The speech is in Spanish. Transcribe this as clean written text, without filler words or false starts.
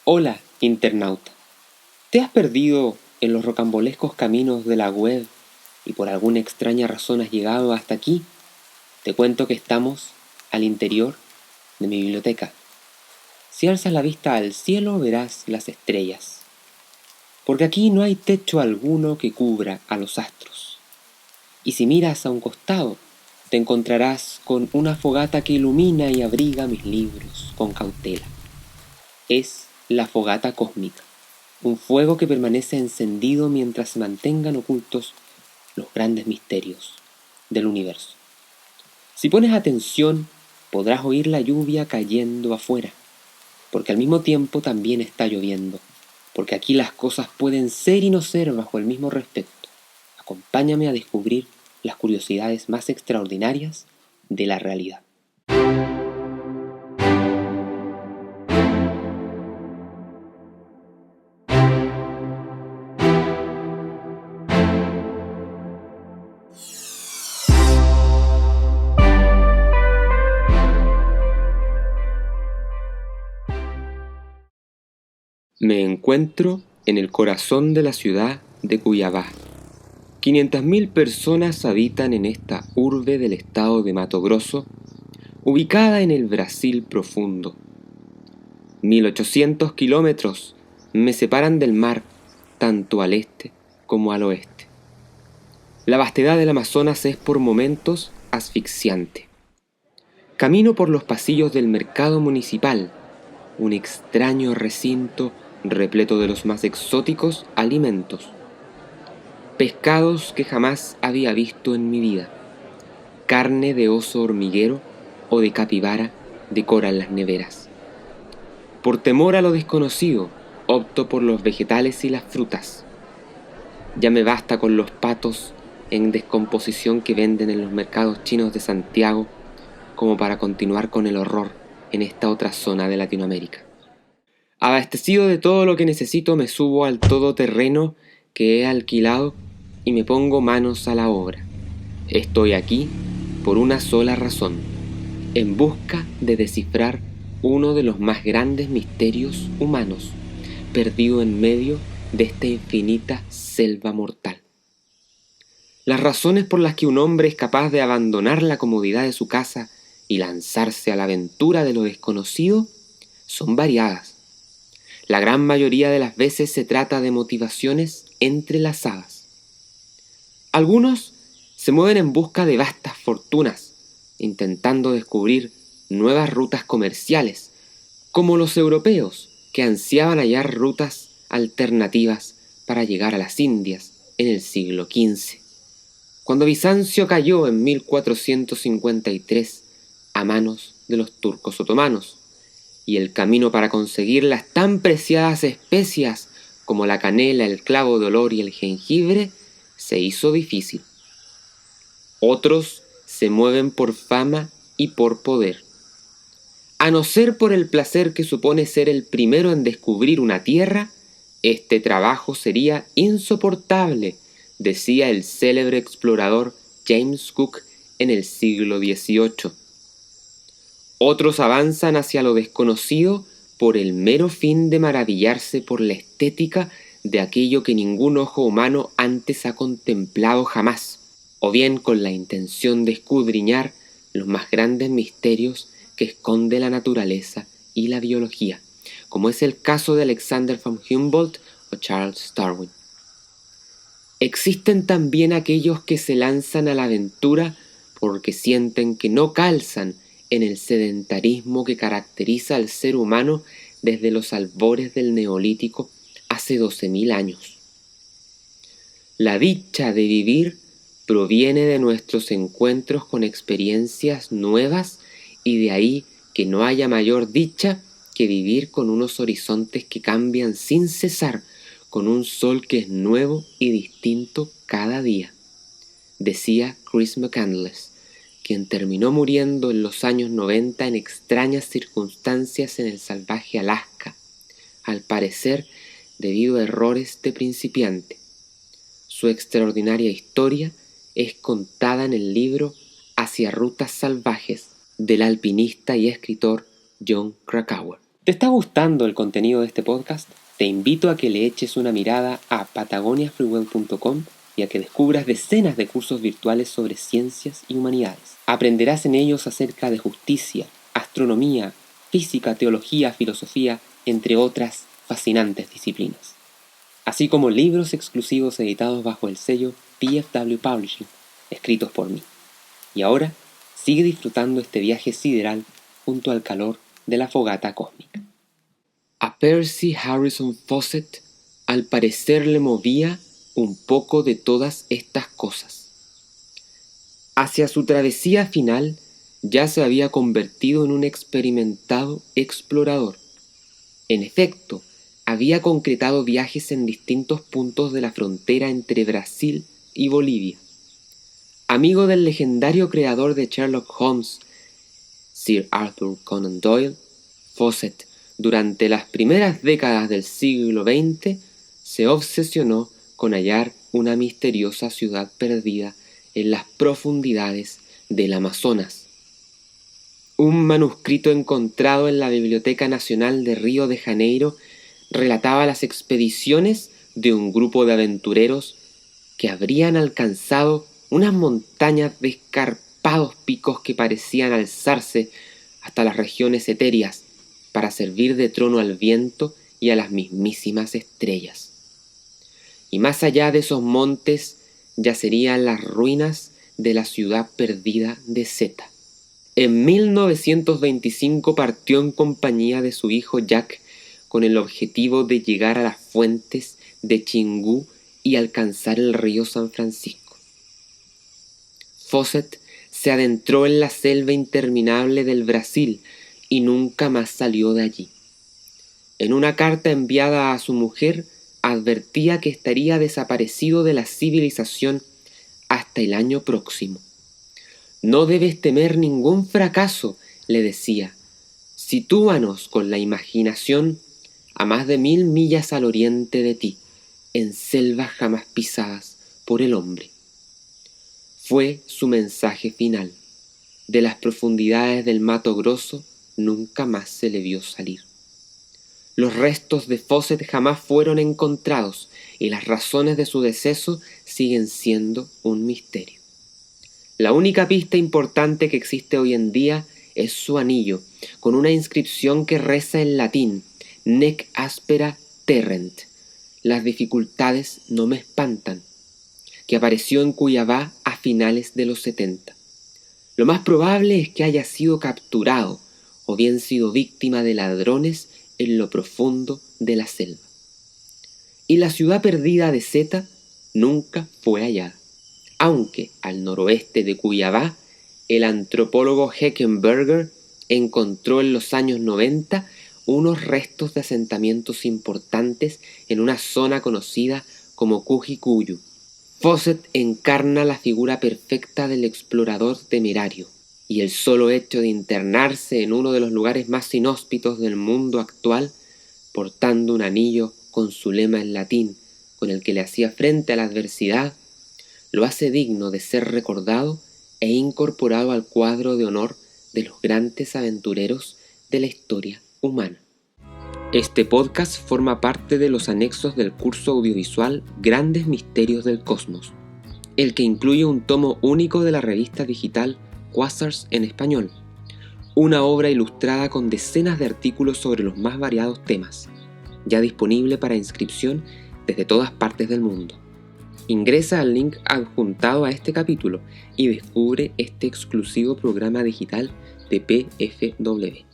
Hola, internauta. ¿Te has perdido en los rocambolescos caminos de la web y por alguna extraña razón has llegado hasta aquí? Te cuento que estamos al interior de mi biblioteca. Si alzas la vista al cielo verás las estrellas, porque aquí no hay techo alguno que cubra a los astros. Y si miras a un costado, te encontrarás con una fogata que ilumina y abriga mis libros con cautela. Es la fogata cósmica, un fuego que permanece encendido mientras se mantengan ocultos los grandes misterios del universo. Si pones atención, podrás oír la lluvia cayendo afuera, porque al mismo tiempo también está lloviendo, porque aquí las cosas pueden ser y no ser bajo el mismo respeto. Acompáñame a descubrir las curiosidades más extraordinarias de la realidad. Me encuentro en el corazón de la ciudad de Cuiabá. 500.000 personas habitan en esta urbe del estado de Mato Grosso, ubicada en el Brasil profundo. 1.800 kilómetros me separan del mar, tanto al este como al oeste. La vastedad del Amazonas es por momentos asfixiante. Camino por los pasillos del mercado municipal, un extraño recinto repleto de los más exóticos alimentos. Pescados que jamás había visto en mi vida. Carne de oso hormiguero o de capibara decoran las neveras. Por temor a lo desconocido, opto por los vegetales y las frutas. Ya me basta con los patos en descomposición que venden en los mercados chinos de Santiago, como para continuar con el horror en esta otra zona de Latinoamérica. Abastecido de todo lo que necesito, me subo al todoterreno que he alquilado y me pongo manos a la obra. Estoy aquí por una sola razón, en busca de descifrar uno de los más grandes misterios humanos, perdido en medio de esta infinita selva mortal. Las razones por las que un hombre es capaz de abandonar la comodidad de su casa y lanzarse a la aventura de lo desconocido son variadas. La gran mayoría de las veces se trata de motivaciones entrelazadas. Algunos se mueven en busca de vastas fortunas, intentando descubrir nuevas rutas comerciales, como los europeos que ansiaban hallar rutas alternativas para llegar a las Indias en el siglo XV. Cuando Bizancio cayó en 1453 a manos de los turcos otomanos, y el camino para conseguir las tan preciadas especias como la canela, el clavo de olor y el jengibre se hizo difícil. Otros se mueven por fama y por poder. A no ser por el placer que supone ser el primero en descubrir una tierra, este trabajo sería insoportable, decía el célebre explorador James Cook en el siglo XVIII. Otros avanzan hacia lo desconocido por el mero fin de maravillarse por la estética de aquello que ningún ojo humano antes ha contemplado jamás, o bien con la intención de escudriñar los más grandes misterios que esconde la naturaleza y la biología, como es el caso de Alexander von Humboldt o Charles Darwin. Existen también aquellos que se lanzan a la aventura porque sienten que no calzan en el sedentarismo que caracteriza al ser humano desde los albores del Neolítico hace 12.000 años. La dicha de vivir proviene de nuestros encuentros con experiencias nuevas y de ahí que no haya mayor dicha que vivir con unos horizontes que cambian sin cesar, con un sol que es nuevo y distinto cada día, decía Chris McCandless, quien terminó muriendo en los años 90 en extrañas circunstancias en el salvaje Alaska, al parecer debido a errores de principiante. Su extraordinaria historia es contada en el libro Hacia rutas salvajes del alpinista y escritor Jon Krakauer. ¿Te está gustando el contenido de este podcast? Te invito a que le eches una mirada a patagoniafreewell.com y a que descubras decenas de cursos virtuales sobre ciencias y humanidades. Aprenderás en ellos acerca de justicia, astronomía, física, teología, filosofía, entre otras fascinantes disciplinas. Así como libros exclusivos editados bajo el sello PFW Publishing, escritos por mí. Y ahora, sigue disfrutando este viaje sideral junto al calor de la fogata cósmica. A Percy Harrison Fawcett, al parecer, le movía un poco de todas estas cosas. Hacia su travesía final, ya se había convertido en un experimentado explorador. En efecto, había concretado viajes en distintos puntos de la frontera entre Brasil y Bolivia. Amigo del legendario creador de Sherlock Holmes, Sir Arthur Conan Doyle, Fawcett, durante las primeras décadas del siglo XX, se obsesionó con hallar una misteriosa ciudad perdida en las profundidades del Amazonas. Un manuscrito encontrado en la Biblioteca Nacional de Río de Janeiro relataba las expediciones de un grupo de aventureros que habrían alcanzado unas montañas de escarpados picos que parecían alzarse hasta las regiones etéreas para servir de trono al viento y a las mismísimas estrellas. Y más allá de esos montes yacerían las ruinas de la ciudad perdida de Zeta. En 1925 partió en compañía de su hijo Jack con el objetivo de llegar a las fuentes de Xingu y alcanzar el río San Francisco. Fawcett se adentró en la selva interminable del Brasil y nunca más salió de allí. En una carta enviada a su mujer, advertía que estaría desaparecido de la civilización hasta el año próximo. No debes temer ningún fracaso, le decía. Sitúanos con la imaginación a más de 1000 millas al oriente de ti, en selvas jamás pisadas por el hombre. Fue su mensaje final. De las profundidades del Mato Grosso nunca más se le vio salir. Los restos de Fawcett jamás fueron encontrados y las razones de su deceso siguen siendo un misterio. La única pista importante que existe hoy en día es su anillo, con una inscripción que reza en latín, Nec aspera terrent, las dificultades no me espantan, que apareció en Cuiabá a finales de los 70. Lo más probable es que haya sido capturado o bien sido víctima de ladrones en lo profundo de la selva. Y la ciudad perdida de Zeta nunca fue hallada, aunque al noroeste de Cuiabá el antropólogo Heckenberger encontró en los años 90 unos restos de asentamientos importantes en una zona conocida como Cujicuyu. Fawcett encarna la figura perfecta del explorador temerario, y el solo hecho de internarse en uno de los lugares más inhóspitos del mundo actual, portando un anillo con su lema en latín, con el que le hacía frente a la adversidad, lo hace digno de ser recordado e incorporado al cuadro de honor de los grandes aventureros de la historia humana. Este podcast forma parte de los anexos del curso audiovisual Grandes Misterios del Cosmos, el que incluye un tomo único de la revista digital Quasars en español, una obra ilustrada con decenas de artículos sobre los más variados temas, ya disponible para inscripción desde todas partes del mundo. Ingresa al link adjuntado a este capítulo y descubre este exclusivo programa digital de PFW.